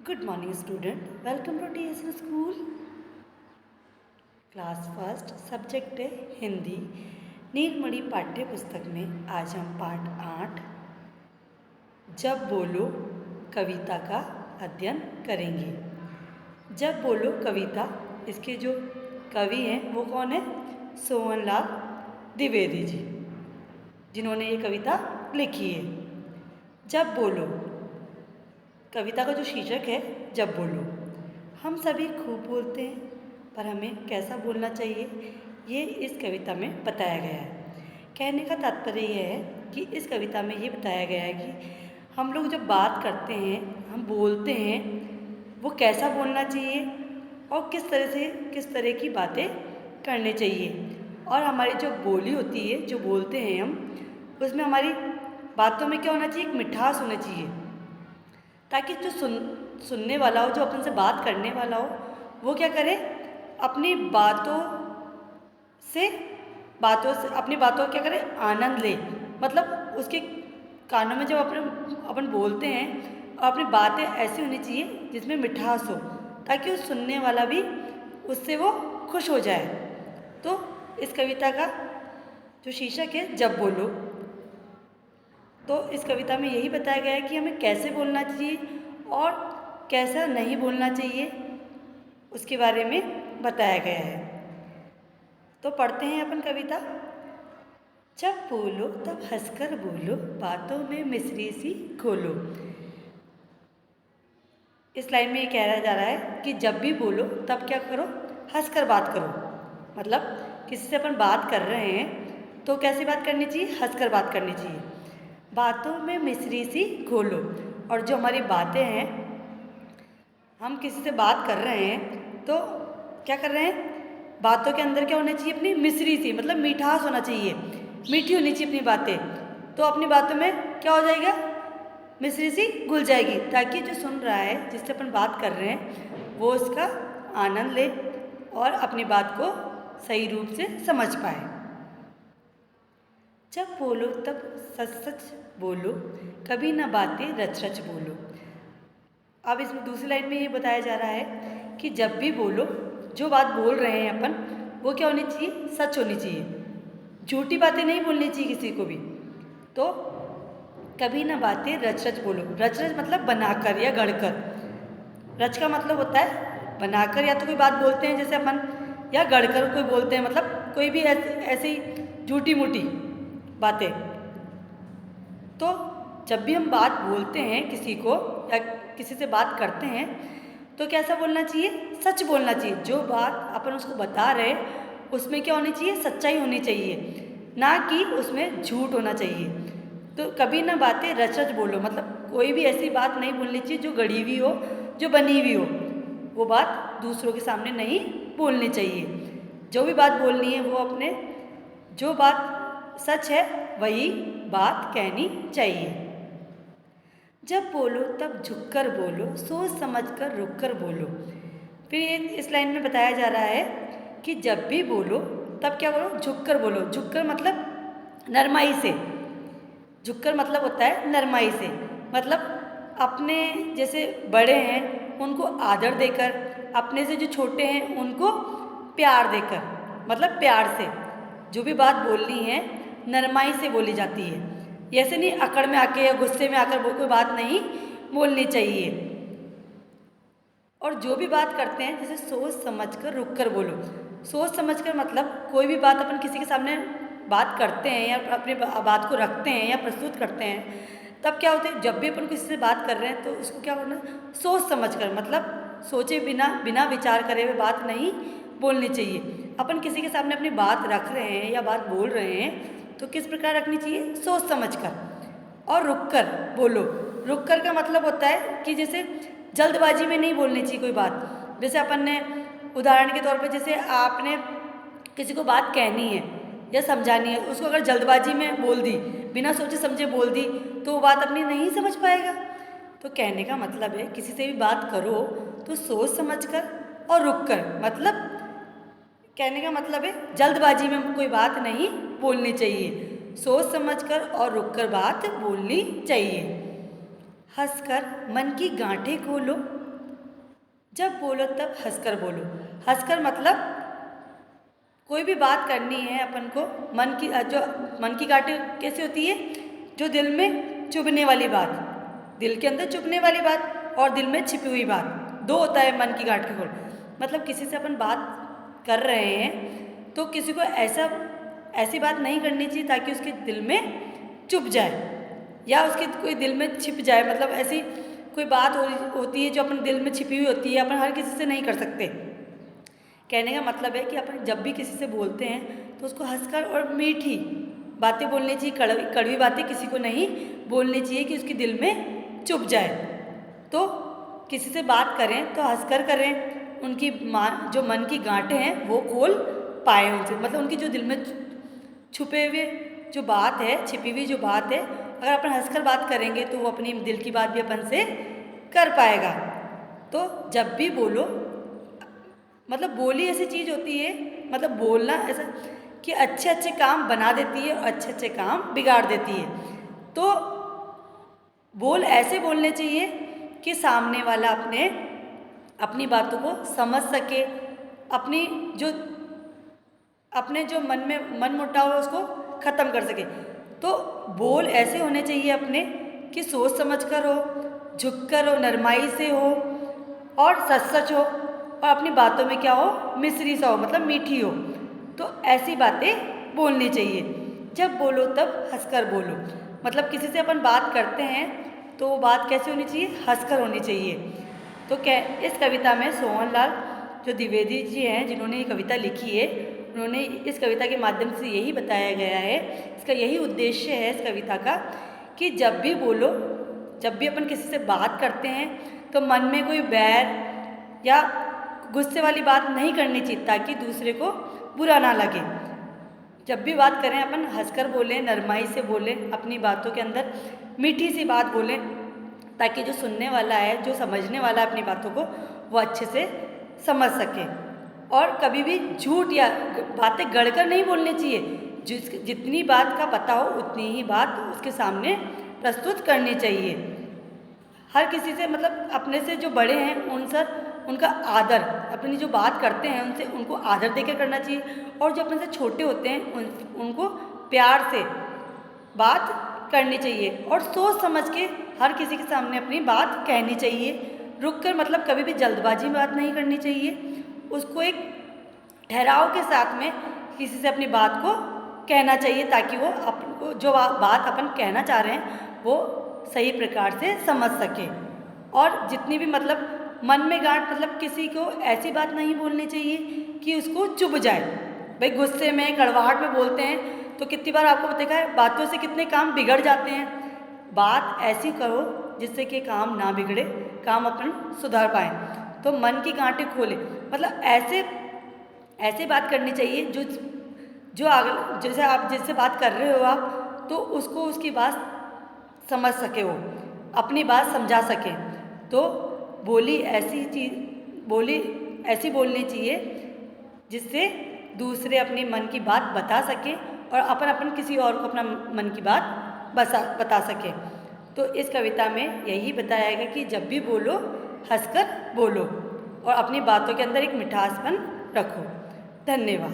Good morning student, welcome to TSN School. Class first subject है हिंदी। नीलमणि पाठ्य पुस्तक में आज हम पाठ 8 जब बोलो कविता का अध्ययन करेंगे। जब बोलो कविता, इसके जो कवि हैं वो कौन है? सोहनलाल द्विवेदी जी, जिन्होंने ये कविता लिखी है। जब बोलो कविता का जो शीर्षक है जब बोलो। हम सभी खूब बोलते हैं, पर हमें कैसा बोलना चाहिए ये इस कविता में बताया गया है। कहने का तात्पर्य यह है कि इस कविता में ये बताया गया है कि हम लोग जब बात करते हैं, हम बोलते हैं, वो कैसा बोलना चाहिए और किस तरह की बातें करनी चाहिए। और हमारी जो बोली होती है, जो बोलते हैं हम, उसमें हमारी बातों में क्या होना चाहिए? एक मिठास होना चाहिए, ताकि जो सुनने वाला हो, जो अपन से बात करने वाला हो, वो क्या करे? अपनी बातों से अपनी बातों का क्या करे? आनंद ले। मतलब उसके कानों में जब अपन बोलते हैं और अपनी बातें ऐसी होनी चाहिए जिसमें मिठास हो, ताकि उस सुनने वाला भी उससे वो खुश हो जाए। तो इस कविता का जो शीर्षक है जब बोलो, तो इस कविता में यही बताया गया है कि हमें कैसे बोलना चाहिए और कैसा नहीं बोलना चाहिए, उसके बारे में बताया गया है। तो पढ़ते हैं अपन कविता। जब बोलो तब हंसकर बोलो, बातों में मिश्री सी घोलो। इस लाइन में ये कह जा रहा है कि जब भी बोलो तब क्या करो? हंसकर बात करो। मतलब किसी से अपन बात कर रहे हैं तो कैसी बात करनी चाहिए? हंसकर बात करनी चाहिए। बातों में मिश्री सी घोलो, और जो हमारी बातें हैं, हम किसी से बात कर रहे हैं तो क्या कर रहे हैं? बातों के अंदर क्या होना चाहिए? अपनी मिश्री सी, मतलब मिठास होना चाहिए, मीठी होनी चाहिए अपनी बातें। तो अपनी बातों में क्या हो जाएगा? मिश्री सी घुल जाएगी, ताकि जो सुन रहा है, जिससे अपन बात कर रहे हैं, वो उसका आनंद ले और अपनी बात को सही रूप से समझ पाए। जब बोलो तब सच सच बोलो, कभी ना बातें रच रच बोलो। अब इसमें दूसरी लाइन में ये बताया जा रहा है कि जब भी बोलो, जो बात बोल रहे हैं अपन, वो क्या होनी चाहिए? सच होनी चाहिए। झूठी बातें नहीं बोलनी चाहिए किसी को भी। तो कभी ना बातें रच रच बोलो। रच रच मतलब बनाकर या गढ़कर। रच का मतलब होता है बनाकर, या तो कोई बात बोलते हैं जैसे अपन, या गढ़कर कोई बोलते हैं, मतलब कोई भी ऐसी झूठी मूठी बातें। तो जब भी हम बात बोलते हैं किसी को या किसी से बात करते हैं, तो कैसा बोलना चाहिए? सच बोलना चाहिए। जो बात अपन उसको बता रहे, उसमें क्या होनी चाहिए? सच्चाई होनी चाहिए, ना कि उसमें झूठ होना चाहिए। तो कभी ना बातें रच रच बोलो, मतलब कोई भी ऐसी बात नहीं बोलनी चाहिए जो गढ़ी हुई हो, जो बनी हुई हो। वो बात दूसरों के सामने नहीं बोलनी चाहिए। जो भी बात बोलनी है वो अपने, जो बात सच है वही बात कहनी चाहिए। जब बोलो तब झुककर बोलो, सोच समझकर रुककर बोलो। फिर इस लाइन में बताया जा रहा है कि जब भी बोलो तब क्या बोलो? झुककर बोलो। झुककर मतलब नरमाई से। झुककर मतलब होता है नरमाई से, मतलब अपने जैसे बड़े हैं उनको आदर देकर, अपने से जो छोटे हैं उनको प्यार देकर, मतलब प्यार से जो भी बात बोलनी है नरमाई से बोली जाती है। ऐसे नहीं अकड़ में आके या गुस्से में आकर कोई बात नहीं बोलनी चाहिए। और जो भी बात करते हैं जैसे सोच समझकर रुक कर बोलो। सोच समझकर मतलब कोई भी बात अपन किसी के सामने बात करते हैं या अपनी बात को रखते हैं या प्रस्तुत करते हैं, तब क्या होता है? जब भी अपन किसी से बात कर रहे हैं तो उसको क्या करना? सोच समझकर, मतलब सोचे बिना विचार करे हुए बात नहीं बोलनी चाहिए। अपन किसी के सामने अपनी बात रख रहे हैं या बात बोल रहे हैं तो किस प्रकार रखनी चाहिए? सोच समझकर और रुककर बोलो। रुककर का मतलब होता है कि जैसे जल्दबाजी में नहीं बोलनी चाहिए कोई बात। जैसे अपन ने उदाहरण के तौर पे, जैसे आपने किसी को बात कहनी है या समझानी है, उसको अगर जल्दबाजी में बोल दी, बिना सोचे समझे बोल दी, तो वो बात अपनी नहीं समझ पाएगा। तो कहने का मतलब है किसी से भी बात करो तो सोच समझकर और रुककर, मतलब कहने का मतलब है जल्दबाजी में कोई बात नहीं बोलनी चाहिए, सोच समझकर और रुककर बात बोलनी चाहिए। हंसकर मन की गांठें खोलो, जब बोलो तब हंसकर बोलो। हंसकर मतलब कोई भी बात करनी है अपन को, मन की गांठें कैसी होती है, जो दिल में चुभने वाली बात, दिल के अंदर चुभने वाली बात और दिल में छिपी हुई बात, दो होता है मन की गांठ के खोल। मतलब किसी से अपन बात कर रहे हैं तो किसी को ऐसी बात नहीं करनी चाहिए ताकि उसके दिल में चुभ जाए या उसके कोई दिल में छिप जाए। मतलब ऐसी कोई बात होती है जो अपन दिल में छिपी हुई होती है, अपन हर किसी से नहीं कर सकते। कहने का मतलब है कि अपन जब भी किसी से बोलते हैं तो उसको हंसकर और मीठी बातें बोलनी चाहिए, कड़वी बातें किसी को नहीं बोलनी चाहिए कि उसके दिल में चुभ जाए। तो किसी से बात करें तो हंसकर करें, उनकी जो मन की गांठें हैं वो खोल पाए उनसे, मतलब उनकी जो दिल में छुपे हुए जो बात है, छिपी हुई जो बात है, अगर अपन हंसकर बात करेंगे तो वो अपनी दिल की बात भी अपन से कर पाएगा। तो जब भी बोलो, मतलब बोली ऐसी चीज़ होती है, मतलब बोलना ऐसा कि अच्छे अच्छे काम बना देती है और अच्छे अच्छे काम बिगाड़ देती है। तो बोल ऐसे बोलने चाहिए कि सामने वाला अपनी बातों को समझ सके, अपने जो मन मुटाव है उसको ख़त्म कर सके। तो बोल ऐसे होने चाहिए अपने कि सोच समझ कर हो, झुक कर हो, नरमाई से हो और सच हो, और अपनी बातों में क्या हो, मिश्री सा हो, मतलब मीठी हो। तो ऐसी बातें बोलनी चाहिए। जब बोलो तब हंसकर बोलो, मतलब किसी से अपन बात करते हैं तो वो बात कैसे होनी चाहिए, हंसकर होनी चाहिए। तो इस कविता में सोहनलाल जो द्विवेदी जी हैं, जिन्होंने ये कविता लिखी है, उन्होंने इस कविता के माध्यम से यही बताया गया है, इसका यही उद्देश्य है इस कविता का, कि जब भी बोलो, जब भी अपन किसी से बात करते हैं तो मन में कोई बैर या गुस्से वाली बात नहीं करनी चाहिए ताकि दूसरे को बुरा ना लगे। जब भी बात करें अपन हंसकर बोलें, नरमाई से बोलें, अपनी बातों के अंदर मीठी सी बात बोलें ताकि जो सुनने वाला है, जो समझने वाला है अपनी बातों को, वो अच्छे से समझ सके। और कभी भी झूठ या बातें गढ़कर नहीं बोलनी चाहिए। जितनी बात का पता हो उतनी ही बात उसके सामने प्रस्तुत करनी चाहिए। हर किसी से, मतलब अपने से जो बड़े हैं उनका आदर, अपनी जो बात करते हैं उनसे उनको आदर देकर करना चाहिए, और जो अपने से छोटे होते हैं उनको प्यार से बात करनी चाहिए और सोच समझ के हर किसी के सामने अपनी बात कहनी चाहिए। रुक कर, मतलब कभी भी जल्दबाजी में बात नहीं करनी चाहिए, उसको एक ठहराव के साथ में किसी से अपनी बात को कहना चाहिए ताकि वो आपको जो बात अपन कहना चाह रहे हैं वो सही प्रकार से समझ सके। और जितनी भी, मतलब मन में गांठ, मतलब किसी को ऐसी बात नहीं बोलनी चाहिए कि उसको चुभ जाए। भाई गुस्से में, कड़वाहट में बोलते हैं तो कितनी बार आपको देखा है, बातों से कितने काम बिगड़ जाते हैं। बात ऐसी करो जिससे कि काम ना बिगड़े, काम अपन सुधार पाएँ। तो मन की गांठें खोले, मतलब ऐसे बात करनी चाहिए जैसे आप जिससे बात कर रहे हो आप, तो उसको उसकी बात समझ सके, वो अपनी बात समझा सके। तो बोली ऐसी बोलनी चाहिए जिससे दूसरे अपनी मन की बात बता सके और अपन किसी और को अपना मन की बात बता सके। तो इस कविता में यही बताया गया कि जब भी बोलो हंसकर बोलो और अपनी बातों के अंदर एक मिठासपन रखो। धन्यवाद।